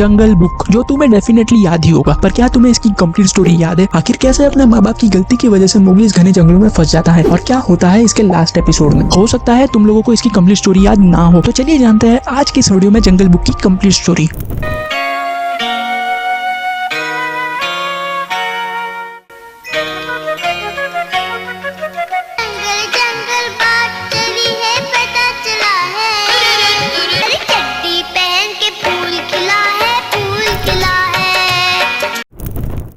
जंगल book, जो तुम्हें definitely याद ही होगा। पर क्या तुम्हें इसकी कंप्लीट स्टोरी याद है? आखिर कैसे अपने माँ बाप की गलती की वजह से मोगली इस घने जंगलों में फंस जाता है और क्या होता है इसके लास्ट एपिसोड में? हो सकता है तुम लोगों को इसकी कंप्लीट स्टोरी याद ना हो, तो चलिए जानते हैं आज की इस वीडियो में जंगल बुक की कंप्लीट स्टोरी।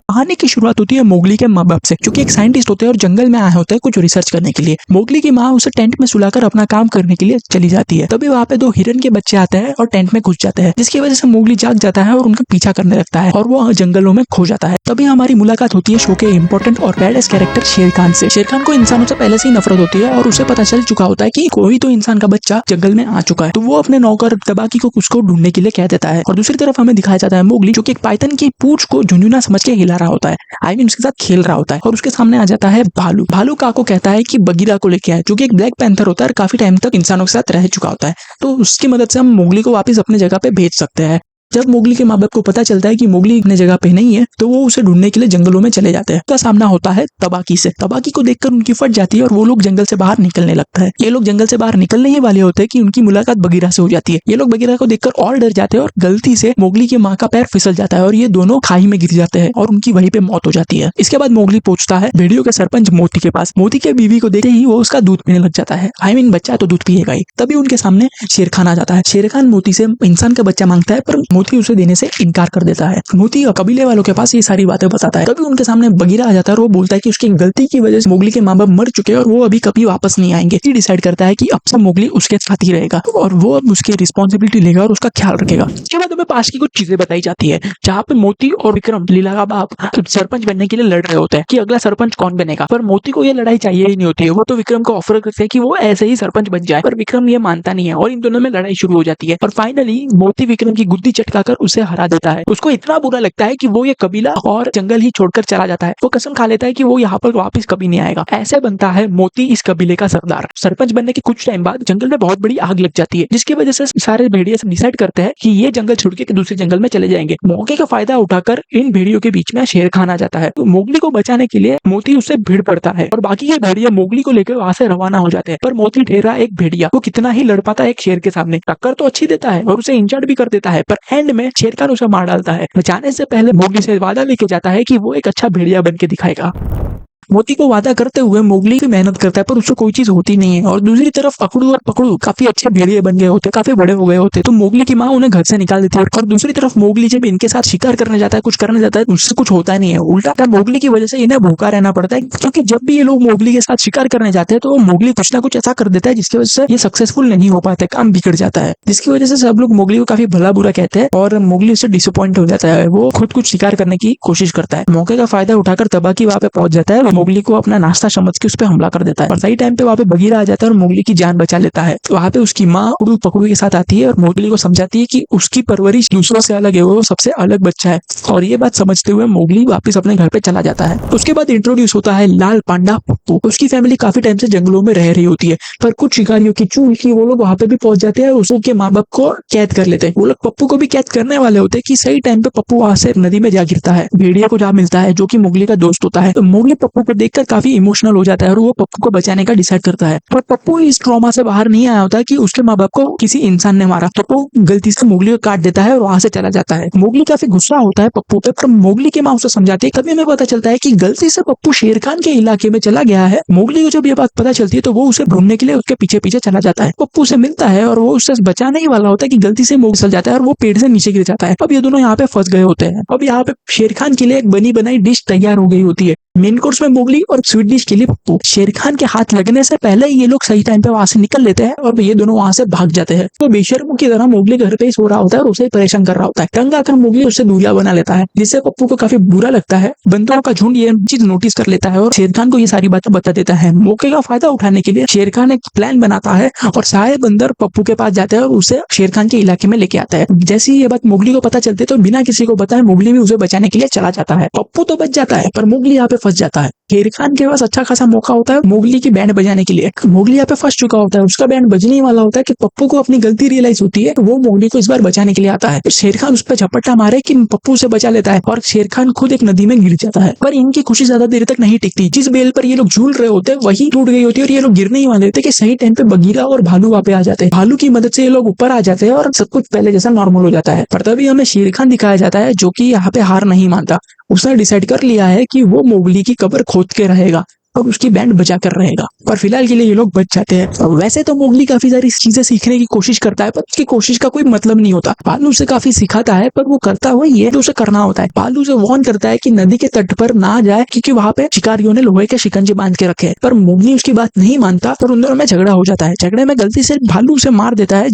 कहानी की शुरुआत होती है मोगली के माँ बाप से, जो कि एक साइंटिस्ट होते हैं और जंगल में आए होते हैं कुछ रिसर्च करने के लिए। मोगली की माँ उसे टेंट में सुलाकर अपना काम करने के लिए चली जाती है। तभी वहाँ पे दो हिरन के बच्चे आते हैं और टेंट में घुस जाते हैं, जिसकी वजह से मोगली जाग जाता है और उनका पीछा करने लगता है और वो जंगलों में खो जाता है। तभी हमारी मुलाकात होती है शो के इंपॉर्टेंट और बैडेस्ट कैरेक्टर शेर खान से। शेर खान को इंसानों से पहले से ही नफरत होती है और उसे पता चल चुका होता है कि कोई तो इंसान का बच्चा जंगल में आ चुका है, तो वो अपने नौकर तबाकी को उसको ढूंढने के लिए कह देता है। और दूसरी तरफ हमें दिखाया जाता है मोगली, जो कि एक पाइथन की पूंछ को झुनझुना समझ के हिला रहा होता है, आई मीन उसके साथ खेल रहा होता है। और उसके सामने आ जाता है भालू। भालू काको कहता है कि बगीरा को लेके आए, जो कि एक ब्लैक पैंथर होता है और काफी टाइम तक इंसानों के साथ रह चुका होता है, तो उसकी मदद से हम मोगली को वापस अपने जगह पे भेज सकते हैं। जब मोगली के माँ बाप को पता चलता है कि मोगली अपने जगह पे नहीं है, तो वो उसे ढूंढने के लिए जंगलों में चले जाते हैं। उसका सामना होता है तबाकी से। तबाकी को देखकर उनकी फट जाती है और वो लोग जंगल से बाहर निकलने लगता है। ये लोग जंगल से बाहर निकलने ही वाले होते हैं कि उनकी मुलाकात बगीरा से हो जाती है। ये लोग बगीरा को देखकर और डर जाते हैं और गलती से मोगली की माँ का पैर फिसल जाता है और ये दोनों खाई में गिर जाते हैं और उनकी वहीं पे मौत हो जाती है। इसके बाद मोगली पहुंचता है भेड़ियों के सरपंच मोती के पास। मोती के बीवी को देखते ही वो उसका दूध पीने लग जाता है, आई मीन बच्चा तो दूध पिएगा ही। तभी उनके सामने शेर खान आ जाता है। शेर खान मोती से इंसान का बच्चा मांगता है, पर मोती उसे देने से इनकार कर देता है। मोती कबीले वालों के पास ये सारी बातें बताता है। तभी उनके सामने बगीरा आ जाता है और वो बोलता है कि उसकी गलती की वजह से मोगली के माँ बाप मर चुके हैं और वो अभी कभी वापस नहीं आएंगे। ये डिसाइड करता है कि अब से मोगली उसके साथ ही रहेगा और वो अब उसकी रिस्पॉन्सिबिलिटी लेगा और उसका ख्याल रखेगा। इसके बाद हमें पास की कुछ चीजें बताई जाती है, जहाँ पे मोती और विक्रम लीला का बाप सरपंच बनने के लिए लड़ रहे होते हैं कि अगला सरपंच कौन बनेगा। पर मोती को ये लड़ाई चाहिए ही नहीं होती है। वो तो विक्रम को ऑफर करते हैं कि वो ऐसे ही सरपंच बन जाए, पर विक्रम ये मानता नहीं है और इन दोनों में लड़ाई शुरू हो जाती है। और फाइनली मोती विक्रम की गुद्दी चटकाकर उसे हरा देता है। उसको इतना बुरा लगता है कि वो ये कबीला और जंगल ही छोड़कर चला जाता है। वो कसम खा लेता है कि वो यहाँ पर वापस कभी नहीं आएगा। ऐसे बनता है मोती इस कबीले का सरदार। सरपंच बनने के कुछ टाइम बाद जंगल में बहुत बड़ी आग लग जाती है, जिसकी वजह से सारे भेड़िए डिसाइड करते हैं कि ये जंगल छोड़ के दूसरे जंगल में चले जाएंगे। मौके का फायदा उठाकर इन भेड़ियों के बीच में शेर खान आ जाता है। तो मोगली को बचाने के लिए मोती उससे भिड़ पड़ता है और बाकी के भेड़िया मोगली को लेकर वहां से रवाना हो जाते हैं। पर मोती ठहरा एक भेड़िया, वो कितना ही लड़ पाता है एक शेर के सामने। टक्कर तो अच्छी देता है और उसे इंजर्ड भी कर देता है, पर एंड में शेर खान उसे मार डालता है। बचाने से पहले मोगली से वादा लेके जाता है कि वो एक अच्छा भेड़िया बन के दिखाएगा। मोती को वादा करते हुए मोगली की मेहनत करता है, पर उससे कोई चीज होती नहीं है। और दूसरी तरफ अकड़ू और पकड़ू काफी अच्छे भेड़िए बन गए होते, काफी बड़े हो गए होते, तो मोगली की माँ उन्हें घर से निकाल देती है। और दूसरी तरफ मोगली जब इनके साथ शिकार करने जाता है, कुछ करने जाता है, उससे कुछ होता नहीं है। उल्टा मोगली की वजह से इन्हें भूखा रहना पड़ता है, क्योंकि जब भी ये लोग मोगली के साथ शिकार करने जाते हैं तो मोगली कुछ ना कुछ ऐसा कर देता है जिसकी वजह से ये सक्सेसफुल नहीं हो पाते, काम बिगड़ जाता है, जिसकी वजह से सब लोग मोगली को काफी भला बुरा कहते हैं और मोगली उससे डिसअपॉइंट हो जाता है। वो खुद कुछ शिकार करने की कोशिश करता है। मौके का फायदा उठाकर तबाकी वहां पे पहुंच जाता है और मोगली को अपना नाश्ता समझ के उस पर हमला कर देता है। और सही टाइम पे वहाँ पे बगीरा आ जाता है और मोगली की जान बचा लेता है। तो वहाँ पे उसकी माँ उड़ू पकड़ू के साथ आती है और मोगली को समझाती है कि उसकी परवरिश दूसरों से अलग है, वो सबसे अलग बच्चा है। और ये बात समझते हुए मोगली वापस अपने घर पे चला जाता है। उसके बाद इंट्रोड्यूस होता है लाल पांडा पप्पू। उसकी फैमिली काफी टाइम से जंगलों में रह रही होती है, पर कुछ शिकारियों की चूक की वो लोग वहाँ पे भी पहुंच जाते हैं और उसके माँ बाप को कैद कर लेते हैं। वो लोग पप्पू को भी कैद करने वाले होते हैं कि सही टाइम पे पप्पू वहां से नदी में जा गिरता है। भेड़िया को जा मिलता है, जो कि मोगली का दोस्त होता है। तो मोगली पप्पू को देखकर काफी इमोशनल हो जाता है और वो पप्पू को बचाने का डिसाइड करता है। पर पप्पू इस ट्रॉमा से बाहर नहीं आया होता कि उसके माँ बाप को किसी इंसान ने मारा। पप्पू गलती से मोगली को काट देता है और वहां से चला जाता है। मोगली काफी गुस्सा होता है पप्पू पे, पर मोगली की माँ उसे समझाती है। तभी हमें पता चलता है कि गलती से पप्पू शेर खान के इलाके में चला गया है। मोगली को जब ये बात पता चलती है तो वो उसे ढूंढने के लिए उसके पीछे पीछे चला जाता है। पप्पू से मिलता है और वो उससे बचाने ही वाला होता है कि गलती से मोगली चल जाता है और वो पेड़ से नीचे गिर जाता है। अब ये दोनों यहाँ पे फंस गए होते हैं। अब यहाँ पे शेर खान के लिए एक बनी बनाई डिश तैयार हो गई होती है। मेन कोर्स में मोगली और स्वीट डिश के लिए पप्पू। शेर खान के हाथ लगने से पहले ये लोग सही टाइम पे वहां से निकल लेते हैं और ये दोनों वहां से भाग जाते हैं। तो बेशर्मों की तरह मोगली घर पे ही सो रहा होता है और उसे परेशान कर रहा होता है। तंग आकर मोगली उससे दूरिया बना लेता है, जिससे पप्पू को काफी बुरा लगता है। बंदरों का झुंड ये चीज नोटिस कर लेता है और शेर खान को ये सारी बातें बता देता है। मौके का फायदा उठाने के लिए शेर खान एक प्लान बनाता है और सारे बंदर पप्पू के पास जाते हैं और उसे शेर खान के इलाके में लेके आता है। जैसे ही ये बात मोगली को पता चलती है तो बिना किसी को बताए मोगली भी उसे बचाने के लिए चला जाता है। पप्पू तो बच जाता है, पर मोगली यहाँ पे फंस जाता है। शेर खान के पास अच्छा खासा मौका होता है मोगली की बैंड बजाने के लिए। मोगली यहाँ पे फंस चुका होता है, उसका बैंड बजने ही वाला होता है कि पप्पू को अपनी गलती रियलाइज होती है, वो मोगली को इस बार बचाने के लिए आता है। शेर खान उस पर झपट्टा मारे कि पप्पू से बचा लेता है और शेर खान खुद एक नदी में गिर जाता है। पर इनकी खुशी ज्यादा देर तक नहीं टिकती। जिस बेल पर ये लोग झूल रहे होते हैं वही टूट गई होती है और ये लोग गिरने ही वाले होते हैं कि सही टाइम पे बगीरा और भालू वहां पे आ जाते हैं। भालू की मदद से ये लोग ऊपर आ जाते हैं और सब कुछ पहले जैसा नॉर्मल हो जाता है। पर तभी हमें शेर खान दिखाया जाता है जो कि यहाँ पे हार नहीं मानता। उसने डिसाइड कर लिया है कि वो मोगली की कब्र खोद के रहेगा और उसकी बैंड बजा कर रहेगा। पर फिलहाल के लिए ये लोग बच जाते हैं। वैसे तो मोगली काफी सारी चीजें सीखने की कोशिश करता है पर उसकी कोशिश का कोई मतलब नहीं होता। भालू उसे काफी सिखाता है पर वो करता वही है जो उसे करना होता है। भालू उसे वार्न करता है कि नदी के तट पर ना जाए क्योंकि वहां पे शिकारियों ने लोहे के शिकंजे बांध के रखे हैं। पर मोगली उसकी बात नहीं मानता और उन दोनों में झगड़ा हो जाता है। झगड़े में गलती से भालू उसे मार देता है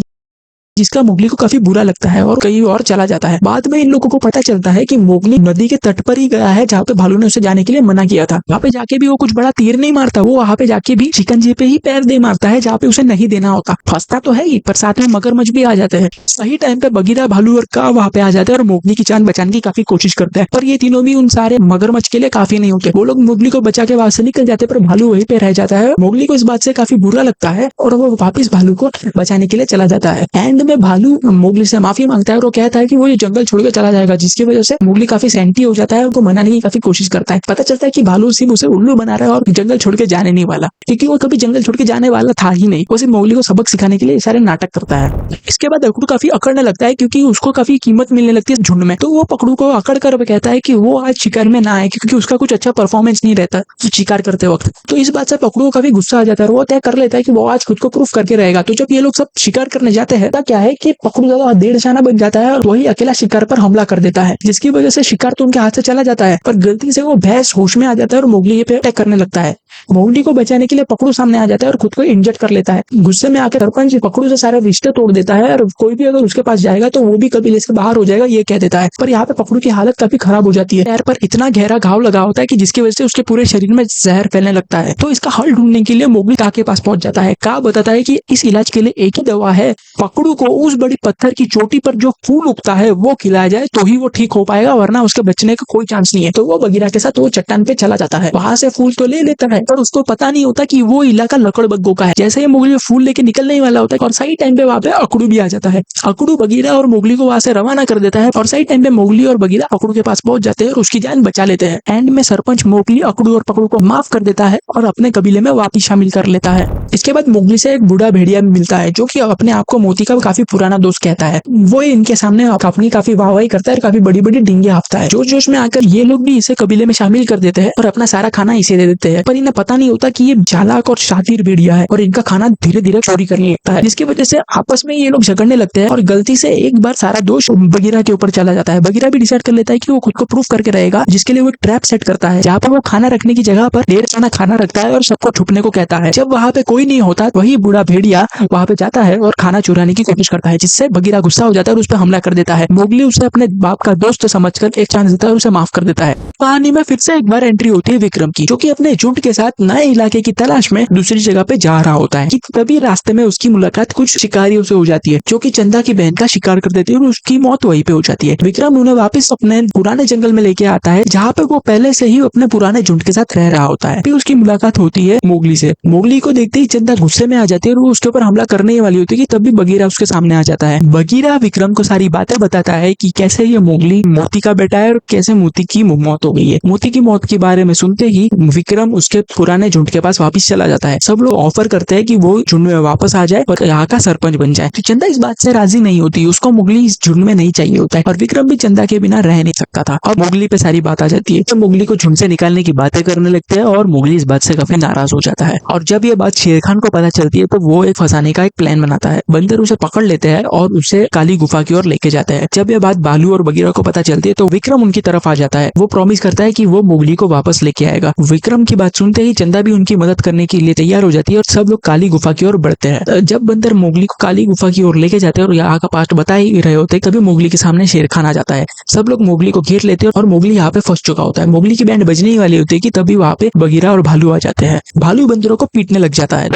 जिसका मोगली को काफी बुरा लगता है और कहीं और चला जाता है। बाद में इन लोगों को पता चलता है कि मोगली नदी के तट पर ही गया है जहाँ पे भालू ने उसे जाने के लिए मना किया था। वहाँ पे जाके भी वो कुछ बड़ा तीर नहीं मारता, वो वहाँ पे जाके भी शिकंजे पे ही पैर दे मारता है जहाँ पे उसे नहीं देना होता। फंसता तो है ही पर साथ में मगरमच्छ भी आ जाते हैं। सही टाइम पे बगीरा, भालू और काव वहाँ पे आ जाते हैं और मोगली की जान बचाने की काफी कोशिश करते हैं। पर ये तीनों भी उन सारे मगरमच्छ के लिए काफी नहीं होते। वो लोग मोगली को बचा के वहां से निकल जाते पर भालू वहीं पे रह जाता है। मोगली को इस बात से काफी बुरा लगता है और वो वापिस भालू को बचाने के लिए चला जाता है। एंड में भालू मोगली से माफी मांगता है और वो कहता है कि वो ये जंगल छोड़कर चला जाएगा, जिसकी वजह से मोगली काफी सैंटी हो जाता है और उनको मनाने की काफी कोशिश करता है। पता चलता है कि भालू सिर्फ उसे उल्लू बना रहा है और जंगल छोड़ के जाने नहीं वाला, क्योंकि वो कभी जंगल छोड़ के जाने वाला था ही नहीं। वो सिर्फ मोगली को सबक सिखाने के लिए सारे नाटक करता है। इसके बाद अकड़ू काफी अकड़ने लगता है क्योंकि उसको काफी कीमत मिलने लगती है झुंड में। तो वो पकड़ू को अकड़ कर कहता है कि वो आज शिकार में ना आए क्योंकि उसका कुछ अच्छा परफॉर्मेंस नहीं रहता शिकार करते वक्त। तो इस बात से पकड़ू को काफी गुस्सा आ जाता है और वो तय कर लेता है कि वो आज खुद को प्रूफ करके रहेगा। तो जब ये लोग सब शिकार करने जाते हैं क्या है कि पकड़ू ज्यादा डेढ़ शाना बन जाता है और वही अकेला शिकार पर हमला कर देता है, जिसकी वजह से शिकार तो उनके हाथ से चला जाता है। पर गलती से वो भैंस होश में आ जाता है और मोगली पे अटैक करने लगता है। मोगली को बचाने के लिए पकड़ू सामने आ जाता है और खुद को इंजर्ड कर लेता है। गुस्से में आकर सरपंच पकड़ू से सारे रिश्ते तोड़ देता है और कोई भी अगर उसके पास जाएगा तो वो भी कबीले से बाहर हो जाएगा ये कह देता है। पर यहाँ पे पकड़ू की हालत काफी खराब हो जाती है। पैर पर इतना गहरा घाव लगा होता है कि जिसकी वजह से उसके पूरे शरीर में जहर फैलने लगता है। तो इसका हल ढूंढने के लिए मोगली का के पास पहुंच जाता है। का बताता है कि इस इलाज के लिए एक ही दवा है, पकड़ू को उस बड़ी पत्थर की चोटी पर जो फूल उगता है वो खिलाया जाए तो ही वो ठीक हो पाएगा, वरना उसके बचने का कोई चांस नहीं है। तो वो बगीरा के साथ वो चट्टान पे चला जाता है। वहां से फूल तो ले लेता है पर उसको पता नहीं होता कि वो इलाका लकड़बग्गों का है। जैसे ही मोगली फूल लेके निकलने ही वाला होता है और सही टाइम पे वहां पे अकड़ू भी आ जाता है। अकड़ू बगीरा और मोगली को वहां से रवाना कर देता है और सही टाइम पे मोगली और बगीरा अकड़ू के पास पहुंच जाते हैं और उसकी जान बचा लेते हैं। एंड में सरपंच मोगली, अकड़ू और पकड़ू को माफ कर देता है और अपने कबीले में वापिस शामिल कर लेता है। इसके बाद मोगली से एक बूढ़ा भेड़िया मिलता है जो कि अपने आप को मोती का काफी पुराना दोस्त कहता है। वो इनके सामने अपनी काफी वाहवाही करता है और काफी बड़ी बड़ी डिंगे हाँफता है। जोश जोश में आकर ये लोग भी इसे कबीले में शामिल कर देते हैं और अपना सारा खाना इसे दे देते हैं। पर इन्हें पता नहीं होता कि ये चालाक और शातिर भेड़िया है और इनका खाना धीरे धीरे चोरी करने लगता है, जिसकी वजह से आपस में ये लोग झगड़ने लगते हैं और गलती से एक बार सारा दोष बगीरा के ऊपर चला जाता है। बगीरा भी डिसाइड कर लेता है कि वो खुद को प्रूफ करके रहेगा, जिसके लिए वो एक ट्रैप सेट करता है जहाँ पर वो खाना रखने की जगह पर ढेर सारा खाना रखता है और सबको छुपने को कहता है। जब वहाँ पे कोई नहीं होता वही बूढ़ा भेड़िया वहाँ पे जाता है और खाना चुराने की कोशिश करता है, जिससे बगीरा गुस्सा हो जाता है और उस पर हमला कर देता है। मोगली उसे अपने बाप का दोस्त समझकर एक चांस देता है और उसे माफ कर देता है। कहानी में फिर से एक बार एंट्री होती है विक्रम की, जो कि अपने झुंड के साथ नए इलाके की तलाश में दूसरी जगह पे जा रहा होता है कि तभी रास्ते में उसकी मुलाकात कुछ शिकारियों से हो जाती है जो कि चंदा की बहन का शिकार कर देती है और उसकी मौत वहीं पे हो जाती है। विक्रम उन्हें वापस अपने पुराने जंगल में लेके आता है जहाँ पे वो पहले से ही अपने पुराने झुंड के साथ रह रहा होता है। फिर उसकी मुलाकात होती है मोगली से। मोगली को देखते ही चंदा गुस्से में आ जाती है और वो उसके ऊपर हमला करने ही वाली होती है कि तभी बगीरा उसके सामने आ जाता है। बगीरा विक्रम को सारी बातें बताता है कि कैसे ये मोगली मोती का बेटा है और कैसे मोती की मौत हो गई है। मोती की मौत के बारे में सुनते ही विक्रम उसके पुराने झुंड के पास वापस चला जाता है। सब लोग ऑफर करते हैं कि वो झुंड में वापस आ जाए और यहाँ का सरपंच बन जाए। तो चंदा इस बात से राजी नहीं होती, उसको मोगली इस झुंड में नहीं चाहिए होता है और विक्रम भी चंदा के बिना रह नहीं सकता था और मोगली पे सारी बात आ जाती है। तो मोगली को झुंड से निकालने की बातें करने लगते हैं और मोगली इस बात से काफी नाराज हो जाता है। और जब ये बात शेर खान को पता चलती है तो वो एक फंसाने का एक प्लान बनाता है। बंदर उसे पकड़ लेते हैं और उसे काली गुफा की ओर लेके जाते हैं। जब ये बात भालू और बगीरा को पता चलती है तो विक्रम उनकी तरफ आ जाता है। वो प्रॉमिस करता है कि वो मोगली को वापस लेके आएगा। विक्रम की बात सुनते देखते ही चंदा भी उनकी मदद करने के लिए तैयार हो जाती है और सब लोग काली गुफा की ओर बढ़ते हैं। जब बंदर मोगली को काली गुफा की ओर लेके जाते हैं और यहाँ का पास्ट बता ही रहे होते हैं, तभी मोगली के सामने शेर खान आ जाता है। सब लोग मोगली को घेर लेते हैं और मोगली यहाँ पे फंस चुका होता है। मोगली की बैंड बजने ही वाली होती है कि तभी वहाँ पे बगीरा और भालू आ जाते हैं। भालू बंदरों को पीटने लग जाता है।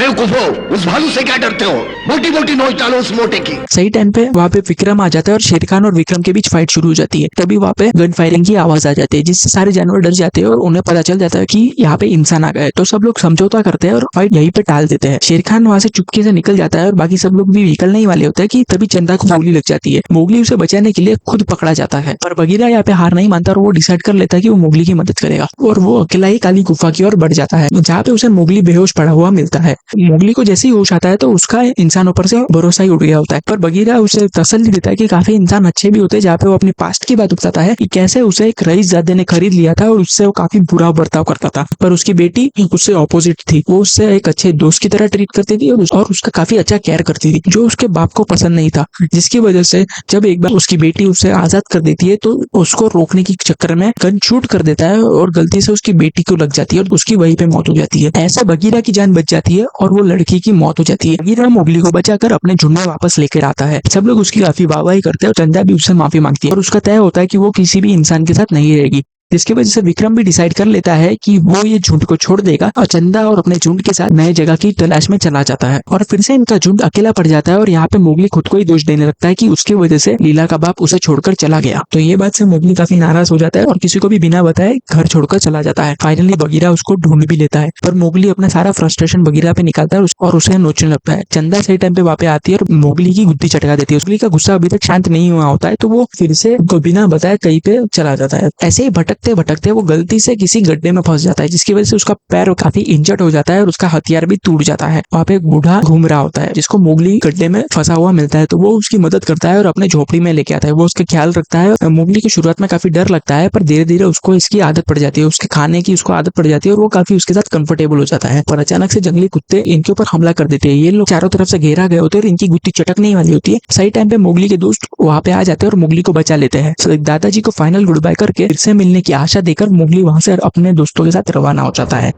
उस भालू से क्या डरते हो? मोटी मोटी नोच डालो उस मोटे की। सही टाइम पे वहाँ पे विक्रम आ जाता है और शेर खान और विक्रम के बीच फाइट शुरू हो जाती है। तभी वहाँ पे गन फायरिंग की आवाज आ जाती है, जिससे सारे जानवर डर जाते हैं और उन्हें पता चल जाता है कि यहाँ पे इंसान आ गए। तो सब लोग समझौता करते हैं और फाइट यहीं पे टाल देते हैं। शेर खान वहाँ से चुपके से निकल जाता है और बाकी सब लोग भी निकलने ही वाले होते हैं कि तभी चंदा को गोली लग जाती है। मोगली उसे बचाने के लिए खुद पकड़ा जाता है, पर बगीरा यहाँ पे हार नहीं मानता और वो डिसाइड कर लेता है कि वो मोगली की मदद करेगा और वो अकेला ही काली गुफा की ओर बढ़ जाता है, जहाँ पे उसे मोगली बेहोश पड़ा हुआ मिलता है। मोगली को जैसे ही होश आता है तो उसका इंसानों पर से भरोसा ही उठ गया होता है, पर बगीरा उसे तसल्ली देता है कि काफी इंसान अच्छे भी होते हैं, जहाँ पे वो अपनी पास्ट की बात बताता है कि कैसे उसे एक रईसजादे ने खरीद लिया था और उससे वो काफी बुरा बर्ताव करता था, पर उसकी बेटी उससे ऑपोजिट थी। वो उससे एक अच्छे दोस्त की तरह ट्रीट करती थी और उसका काफी अच्छा केयर करती थी, जो उसके बाप को पसंद नहीं था। जिसकी वजह से जब एक बार उसकी बेटी उसे आजाद कर देती है तो उसको रोकने के चक्कर में गन शूट कर देता है और गलती से उसकी बेटी को लग जाती है और उसकी वहीं पे मौत हो जाती है। ऐसे बगीरा की जान बच जाती है और वो लड़की की मौत हो जाती है। बगीरा मोगली को बचाकर अपने झुंड में वापस लेकर आता है। सब लोग उसकी काफी वाहवाही करते हैं और चंदा भी उससे माफी मांगती है और उसका तय होता है कि वो किसी भी इंसान के साथ नहीं रहेगी, जिसकी वजह से विक्रम भी डिसाइड कर लेता है कि वो ये झुंड को छोड़ देगा और चंदा और अपने झुंड के साथ नए जगह की तलाश में चला जाता है। और फिर से इनका झुंड अकेला पड़ जाता है और यहाँ पे मोगली खुद को ही दोष देने लगता है कि उसकी वजह से लीला का बाप उसे छोड़कर चला गया। तो ये बात से मोगली काफी नाराज हो जाता है और किसी को भी बिना बताए घर छोड़कर चला जाता है। फाइनली बगीरा उसको ढूंढ भी लेता है, पर मोगली अपना सारा फ्रस्ट्रेशन बगीरा पे निकालता है और उसे नोचने लगता है। चंदा सही टाइम पे वहाँ पे आती है और मोगली की गुद्दी चटका देती है। मोगली का गुस्सा अभी तक शांत नहीं हुआ होता है, तो वो फिर से बिना बताए कहीं पे चला जाता है। ऐसे ही भटकते भटकते वो गलती से किसी गड्ढे में फंस जाता है, जिसकी वजह से उसका पैर काफी इंजर्ड हो जाता है और उसका हथियार भी टूट जाता है। वहाँ पे एक बूढ़ा घूम रहा होता है जिसको मोगली गड्ढे में फंसा हुआ मिलता है, तो वो उसकी मदद करता है और अपने झोपड़ी में लेके आता है। वो उसका ख्याल रखता है। मोगली की शुरुआत में काफी डर लगता है, पर धीरे धीरे उसको इसकी आदत पड़ जाती है, उसके खाने की उसको आदत पड़ जाती है और वो काफी उसके साथ कंफर्टेबल हो जाता है। पर अचानक से जंगली कुत्ते इनके ऊपर हमला कर देते हैं। ये लोग चारों तरफ से घेरा गए होते हैं और इनकी गुत्ती चटकने वाली होती है। सही टाइम पे मोगली के दोस्त वहाँ पे आ जाते हैं और मोगली को बचा लेते हैं। दादाजी को फाइनल गुड बाय करके फिर से मिलने की आशा देकर मोगली वहां से अपने दोस्तों के साथ रवाना हो जाता है।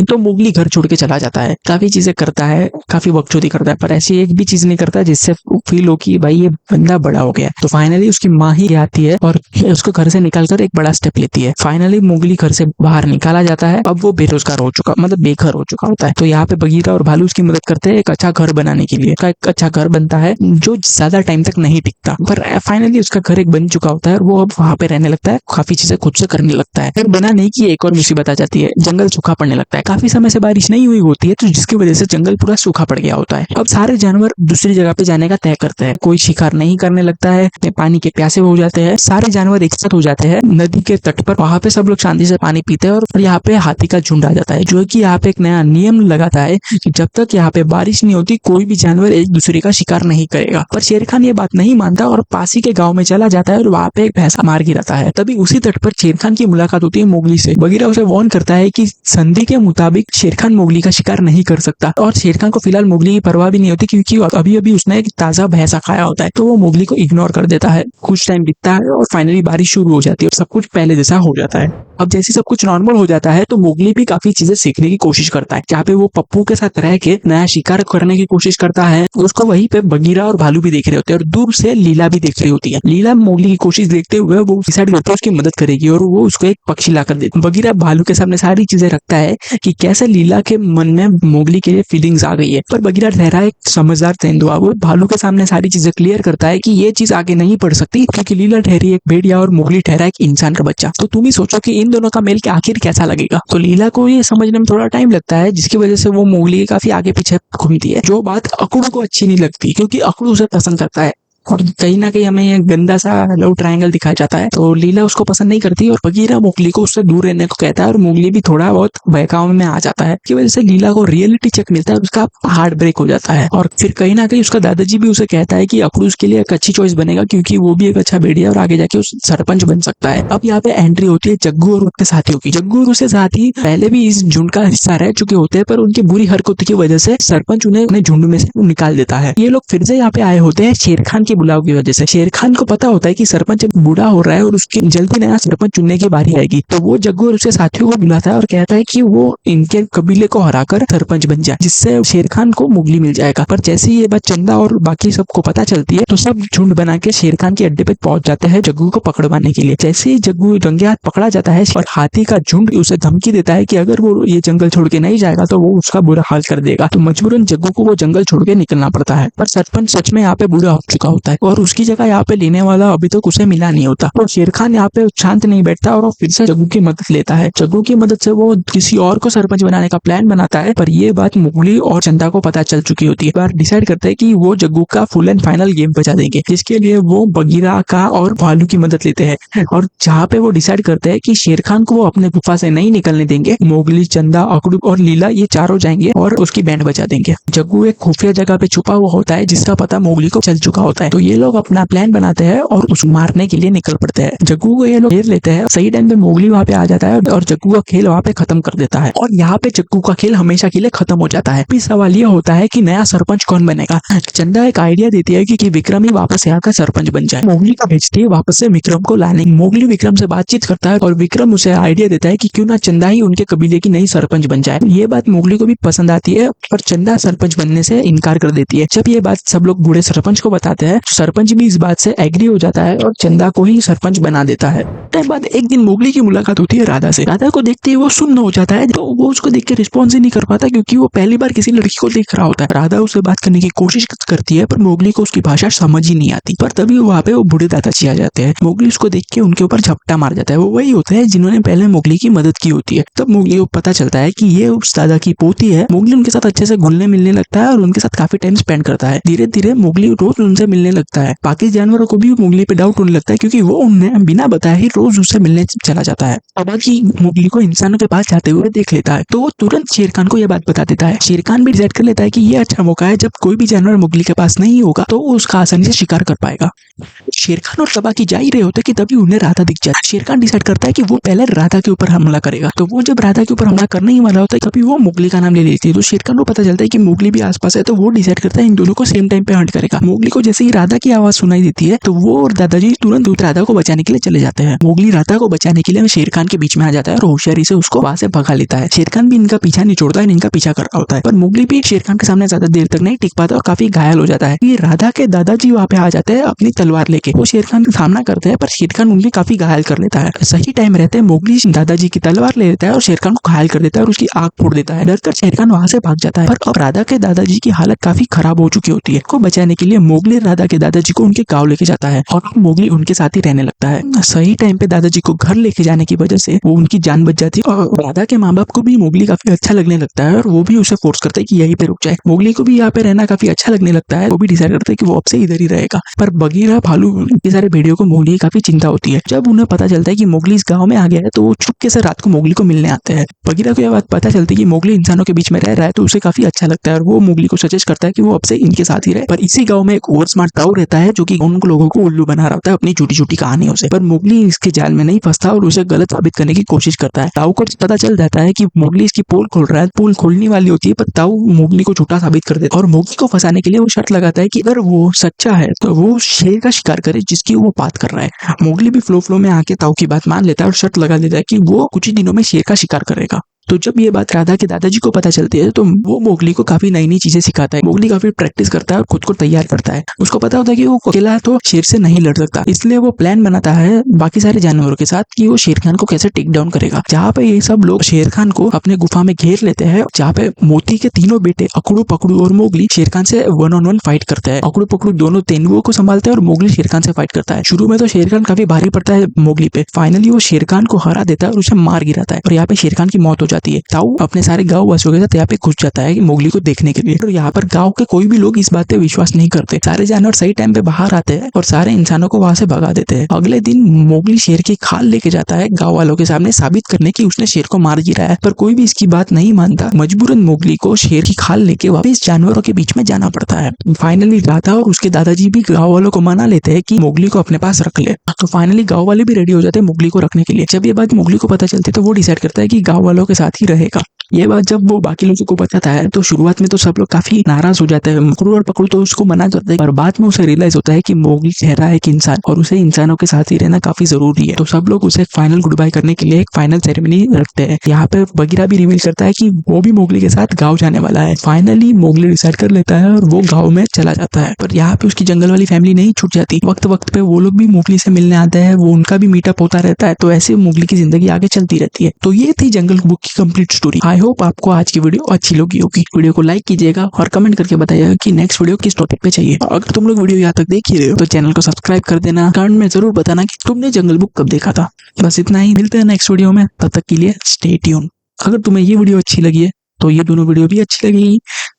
तो मोगली घर छोड़ के चला जाता है, काफी चीजें करता है, काफी बकचोदी करता है, पर ऐसी एक भी चीज नहीं करता जिससे फील हो कि भाई ये बंदा बड़ा हो गया। तो फाइनली उसकी माँ ही आती है और उसको घर से निकालकर एक बड़ा स्टेप लेती है। फाइनली मोगली घर से बाहर निकाला जाता है। अब वो बेरोजगार हो चुका, मतलब बेघर हो चुका होता है। तो यहाँ पे बगीरा और भालू उसकी मदद करते हैं एक अच्छा घर बनाने के लिए। उसका एक अच्छा घर बनता है जो ज्यादा टाइम तक नहीं टिकता, पर फाइनली उसका घर एक बन चुका होता है और वो अब वहां पे रहने लगता है, काफी चीजें खुद से करने लगता है। घर बनाने की एक और मुसीबत आ जाती है, जंगल सूखा पड़ने लगता है। काफी समय से बारिश नहीं हुई होती है, तो जिसकी वजह से जंगल पूरा सूखा पड़ गया होता है। अब सारे जानवर दूसरी जगह पे जाने का तय करते हैं। कोई शिकार नहीं करने लगता है, पानी के प्यासे हो जाते हैं। सारे जानवर एक साथ हो जाते हैं नदी के तट पर। वहां पे सब लोग शांति से पानी पीते हैं और यहाँ पे हाथी का झुंड आ जाता है, जो कि यहाँ पे एक नया नियम लगाता है कि जब तक यहाँ पे बारिश नहीं होती कोई भी जानवर एक दूसरे का शिकार नहीं करेगा। पर शेर खान ये बात नहीं मानता और पासी के गाँव में चला जाता है और वहाँ पे एक भैंसा मार गिराता है। तभी उसी तट पर शेर खान की मुलाकात होती है मोगली से। बगीरा उसे वार्न करता है कि संधि के मुताबिक शेर खान मोगली का शिकार नहीं कर सकता और शेर खान को फिलहाल मोगली की परवाह भी नहीं होती, क्योंकि अभी अभी उसने एक ताजा भैंसा खाया होता है। तो वो मोगली को इग्नोर कर देता है। कुछ टाइम बीतता है और फाइनली बारिश शुरू हो जाती है और सब कुछ पहले जैसा हो जाता है। अब जैसे सब कुछ नॉर्मल हो जाता है तो मोगली भी काफी चीजें सीखने की कोशिश करता है, जहाँ पे वो पप्पू के साथ रह के नया शिकार करने की कोशिश करता है। उसको वहीं पे बगीरा और भालू भी देख रहे होते हैं और दूर से लीला भी देख रही होती है। लीला मोगली की कोशिश देखते हुए वो डिसाइड करता है उसकी मदद करेगी और वो उसको एक पक्षी ला कर देती है। बगीरा भालू के सामने सारी चीजें रखता है कि कैसे लीला के मन में मोगली के लिए फीलिंग्स आ गई है, पर बगीरा ठहरा एक समझदार तेंदुआ। वो भालू के सामने सारी चीजें क्लियर करता है कि ये चीज आगे नहीं बढ़ सकती, क्योंकि लीला ठहरी एक भेड़िया और मोगली ठहरा एक इंसान का बच्चा। तो तुम ही सोचो कि इन दोनों का मेल के आखिर कैसा लगेगा। तो लीला को ये समझने में थोड़ा टाइम लगता है, जिसकी वजह से वो मोगली के काफी आगे पीछे घूमती है। जो बात अकड़ू को अच्छी नहीं लगती, क्योंकि अकड़ू उसे पसंद करता है और कहीं ना कहीं हमें ये गंदा सा लव ट्रायंगल दिखाया जाता है। तो लीला उसको पसंद नहीं करती और बगीरा मोगली को उससे दूर रहने को कहता है और मोगली भी थोड़ा बहुत बहकावे में आ जाता है। की वजह से लीला को रियलिटी चेक मिलता है, उसका हार्ट ब्रेक हो जाता है। और फिर कहीं ना कहीं उसका दादाजी भी उसे कहता है कि अकड़ू उसके लिए एक अच्छी चॉइस बनेगा, क्योंकि वो भी एक अच्छा भेड़िया और आगे जाके उस सरपंच बन सकता है। अब यहाँ पे एंट्री होती है जग्गू और उसके साथियों की। जग्गू और उसके साथी पहले भी इस झुंड का हिस्सा रह चुके होते हैं, पर उनकी बुरी हरकतों की वजह से सरपंच उन्हें अपने झुंड में से निकाल देता है। ये लोग फिर से यहाँ पे आए होते हैं शेर खान की बुलाव की वजह से। शेर खान को पता होता है कि सरपंच अब बूढ़ा हो रहा है और उसकी जल्दी नया सरपंच चुनने की बारी आएगी, तो वो जग्गू और उसके साथियों को बुलाता है और कहता है कि वो इनके कबीले को हराकर सरपंच बन जाए, जिससे शेर खान को मोगली मिल जाएगा। पर जैसे ही ये बात चंदा और बाकी सबको पता चलती है तो सब झुंड बना के शेर खान के अड्डे पे पहुंच जाते हैं जग्गू को पकड़वाने के लिए। जैसे ही जग्गू रंगे हाथ पकड़ा जाता है और हाथी का झुंड उसे धमकी देता है कि अगर वो ये जंगल छोड़ के नहीं जाएगा तो वो उसका बुरा हाल कर देगा, तो मजबूरन जग्गू को वो जंगल छोड़ के निकलना पड़ता है। पर सरपंच सच में यहाँ पे बूढ़ा हो चुका होता है और उसकी जगह यहाँ पे लेने वाला अभी तक उसे मिला नहीं होता। और शेर खान यहाँ पे शांत नहीं बैठता और वो फिर से जग्गू की मदद लेता है। जग्गू की मदद से वो किसी और को सरपंच बनाने का प्लान बनाता है, पर ये बात मोगली और चंदा को पता चल चुकी होती है। बार डिसाइड करते हैं कि वो जग्गू का फुल एंड फाइनल गेम बचा देंगे, जिसके लिए वो बगीरा का और भालू की मदद लेते हैं। और जहाँ पे वो डिसाइड करते हैं कि शेर खान को वो अपने गुफा से नहीं निकलने देंगे, मोगली, चंदा, अकड़ू और लीला ये चारों जाएंगे और उसकी बैंड बजा देंगे। जग्गू एक खुफिया जगह पे छुपा हुआ होता है जिसका पता मोगली को चल चुका होता है, तो ये लोग अपना प्लान बनाते हैं और उस मारने के लिए निकल पड़ते हैं। जग्गू को ये लोग घेर लेते हैं। सही टाइम पे मोगली वहाँ पे आ जाता है और जग्गू का खेल वहाँ पे खत्म कर देता है और यहाँ पे जग्गू का खेल हमेशा के लिए खत्म हो जाता है। फिर सवाल ये होता है कि नया सरपंच कौन बनेगा। चंदा एक आइडिया देती है कि विक्रम ही वापस यहाँ का सरपंच बन जाए। मोगली का भेजती है वापस से विक्रम को लाने। मोगली विक्रम से बातचीत करता है और विक्रम उसे आइडिया देता है कि क्यों ना चंदा ही उनके कबीले की नई सरपंच बन जाए। ये बात मोगली को भी पसंद आती है और चंदा सरपंच बनने से इनकार कर देती है। जब ये बात सब लोग बूढ़े सरपंच को बताते हैं, सरपंच भी इस बात से एग्री हो जाता है और चंदा को ही सरपंच बना देता है। टाइम बाद एक दिन मोगली की मुलाकात होती है राधा से। राधा को देखते ही वो सुन्न हो जाता है, तो वो उसको देख के रिस्पॉन्स ही नहीं कर पाता क्योंकि वो पहली बार किसी लड़की को देख रहा होता है। राधा उससे बात करने की कोशिश करती है पर मोगली को उसकी भाषा समझ ही नहीं आती। पर तभी वहाँ पे वो बूढ़े दादाजी आ जाते हैं। मोगली उसको देख के उनके ऊपर झपटा मार जाता है। वो वही होते हैं जिन्होंने पहले मोगली की मदद की होती है। तब मोगली को पता चलता है कि ये उस दादा की पोती है। मोगली उनके साथ अच्छे से घुलने मिलने लगता है और उनके साथ काफी टाइम स्पेंड करता है। धीरे धीरे मोगली रोज उनसे मिलने लगता है। बाकी जानवरों को भी मोगली पे डाउट होने लगता है क्योंकि वो उन्हें बिना बताए ही रोज उससे मिलने चला जाता है। बाकी मोगली को इंसानों के पास जाते हुए देख लेता है तो वो तुरंत शेर खान को यह बात बता देता है। शेर खान भी डिसाइड कर लेता है कि ये अच्छा मौका है, जब कोई भी जानवर मोगली के पास नहीं होगा तो वो उसका आसानी से शिकार कर पाएगा। शेर खान और तबाकी जा ही रहे होते कि तभी उन्हें राधा दिख जाती है। शेर खान डिसाइड करता है कि वो पहले राधा के ऊपर हमला करेगा, तो वो जब राधा के ऊपर हमला करने ही वाला होता है तभी वो मोगली का नाम ले लेती है। तो शेर खान को पता चलता है कि मोगली भी आसपास है, तो वो डिसाइड करता है इन दोनों को सेम टाइम पे हंट करेगा। मोगली को जैसे ही राधा की आवाज सुनाई देती है तो वो और दादाजी तुरंत राधा को बचाने के लिए चले जाते हैं। मोगली राधा को बचाने के लिए शेर खान के बीच में आ जाता है और होशियारी से उसको वहां से भगा लेता है। शेर खान भी इनका पीछा नहीं छोड़ता है, इनका पीछा कर रहा होता है, पर मोगली भी शेर खान के सामने ज्यादा देर तक नहीं टिक पाता और काफी घायल हो जाता है। ये राधा के दादाजी वहाँ पे आ जाते हैं अपनी तलवार लेके। वो शेर खान का सामना करते हैं पर शेर खान उनकी काफी घायल कर लेता है। सही टाइम रहते हैं मोगली दादाजी की तलवार ले लेता है और शेर खान को घायल कर देता है और उसकी आंख फोड़ देता है। डरकर शेर खान वहां से भाग जाता है। पर अब राधा के दादाजी की हालत काफी खराब हो चुकी होती है। को बचाने के लिए मोगली राधा के दादाजी को उनके गाँव लेके जाता है और मोगली उनके साथ ही रहने लगता है। सही टाइम पे दादाजी को घर लेके जाने की वजह से वो उनकी जान बच जाती है और राधा के माँ बाप को भी मोगली काफी अच्छा लगने लगता है और वो भी उसे फोर्स करता है कि यहीं पे रुक जाए। मोगली को भी यहाँ पे रहना काफी अच्छा लगने लगता है। वो भी डिसाइड करता है कि वो अब से इधर ही रहेगा। पर बगीरा, भालू, ये सारे भेड़ियों को मोगली की काफी चिंता होती है। जब उन्हें पता चलता है कि मोगली इस गाँव में आ गया है तो वो चुपके से रात को मोगली को मिलने आते हैं। बगीरा को यह बात पता चलती है कि मोगली इंसानों के बीच में रह रहा है तो उसे काफी अच्छा लगता है और वो मोगली को सजेस्ट करता है कि वो अब से इनके साथ ही रहे। पर इसी गाँव में एक ओवर स्मार्ट ताऊ रहता है जो कि उन लोगों को उल्लू बना रहा होता है अपनी छोटी छोटी कहानियों से। पर मोगली इसके जाल में नहीं फंसता और उसे गलत साबित करने की कोशिश करता है। ताऊ को पता चल जाता है कि मोगली इसकी पोल खोल रहा है। पोल खोलने वाली होती है पर ताऊ मोगली को झूठा साबित कर देता है और मोगली को फंसाने के लिए वो शर्त लगाता है कि अगर वो सच्चा है तो वो शेर का शिकार करे जिसकी वो बात कर रहा है। मोगली भी फ्लो में आके ताऊ की बात मान लेता है और शर्त लगा देता है कि वो कुछ ही दिनों में शेर का शिकार करेगा। तो जब ये बात राधा के दादाजी को पता चलती है तो वो मोगली को काफी नई नई चीजें सिखाता है। मोगली काफी प्रैक्टिस करता है और खुद को तैयार करता है। उसको पता होता है कि वो अकेला तो शेर से नहीं लड़ सकता, इसलिए वो प्लान बनाता है बाकी सारे जानवरों के साथ कि वो शेर खान को कैसे टेक डाउन करेगा। जहाँ पे ये सब लोग शेर खान को अपने गुफा में घेर लेते हैं, जहाँ पे मोती के तीनों बेटे अकड़ू, पकड़ू और मोगली शेर खान से 1-on-1 फाइट करते हैं। अकड़ू पकड़ू दोनों तेंदुओं को संभालते हैं और मोगली शेर खान से फाइट करता है। शुरू में तो शेर खान काफी भारी पड़ता है मोगली पे। फाइनली वो शेर खान को हरा देता है और उसे मार गिराता है और यहाँ पे शेर खान की मौत हो जाती है। ताऊ अपने सारे गांव वासियों के साथ यहाँ पे घुस जाता है मोगली को देखने के लिए। तो यहाँ पर गांव के कोई भी लोग इस बात पे विश्वास नहीं करते। सारे जानवर सही टाइम पे बाहर आते हैं और सारे इंसानों को वहां से भगा देते हैं। अगले दिन मोगली शेर की खाल लेके जाता है गांव वालों के सामने साबित करने की उसने शेर को मार गिराया है, पर कोई भी इसकी बात नहीं मानता। मजबूरन मोगली को शेर की खाल लेके वापस जानवरों के बीच में जाना पड़ता है। फाइनली राधा और उसके दादाजी भी गाँव वालों को मना लेते हैं कि मोगली को अपने पास रख ले। तो फाइनली गाँव वाले भी रेडी हो जाते हैं मोगली को रखने के लिए। जब ये बात मोगली को पता चलती है तो वो डिसाइड करता है कि गाँव वालों के साथ ही रहेगा। ये बात जब वो बाकी लोगों को बताता है तो शुरुआत में तो सब लोग काफी नाराज हो जाते हैं। मकरू और पकड़ू तो उसको मना करते हैं, पर बाद में उसे रियलाइज होता है कि मोगली चेहरा एक इंसान और उसे इंसानों के साथ ही रहना काफी जरूरी है। तो सब लोग उसे फाइनल गुड बाय करने के लिए एक फाइनल सेरेमनी रखते हैं। यहाँ पे बगीरा भी रिवील करता है कि वो भी मोगली के साथ गाँव जाने वाला है। फाइनली मोगली डिसाइड कर लेता है और वो गाँव में चला जाता है। पर यहाँ पे उसकी जंगल वाली फैमिली नहीं छूट जाती। वक्त वक्त पे वो लोग भी मोगली से मिलने आते हैं, वो उनका भी मीटअप होता रहता है। तो ऐसे मोगली की जिंदगी आगे चलती रहती है। तो ये थी जंगल बुक की कंप्लीट स्टोरी। आई होप आपको आज की वीडियो अच्छी लगी होगी। वीडियो को लाइक कीजिएगा और कमेंट करके बताइएगा कि नेक्स्ट वीडियो किस टॉपिक पे चाहिए। अगर तुम लोग वीडियो यहाँ तक देख ही रहे हो तो चैनल को सब्सक्राइब कर देना। कमेंट में जरूर बताना कि तुमने जंगल बुक कब देखा था। बस इतना ही, मिलते हैं नेक्स्ट वीडियो में, तब तक के लिए स्टे ट्यून। अगर तुम्हें ये वीडियो अच्छी लगी है तो ये दोनों वीडियो भी अच्छी लगेगी।